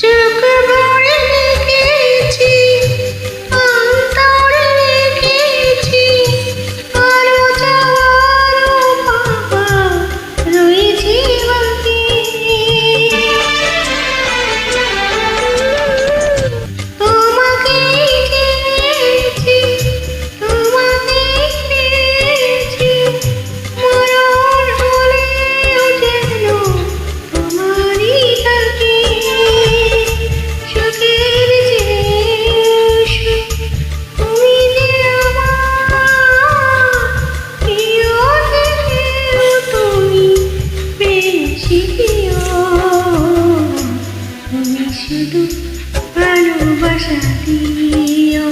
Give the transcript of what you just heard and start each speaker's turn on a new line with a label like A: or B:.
A: চোখ ভরে রেখেছি, অন্তরে রেখেছি, আরো চাওয়ারও পাওয়া রয়েছে বাকি। তোমাকেই চেয়েছি, তোমাকেই পেয়েছি, মরণ হলেও যেন তোমারই থাকি। সুখের চেয়ে সুখ, তুমি যে আমার প্রিয় থেকেও তুমি বেশি প্রিয়। তুমি শুধু ভালোবাসা দিও।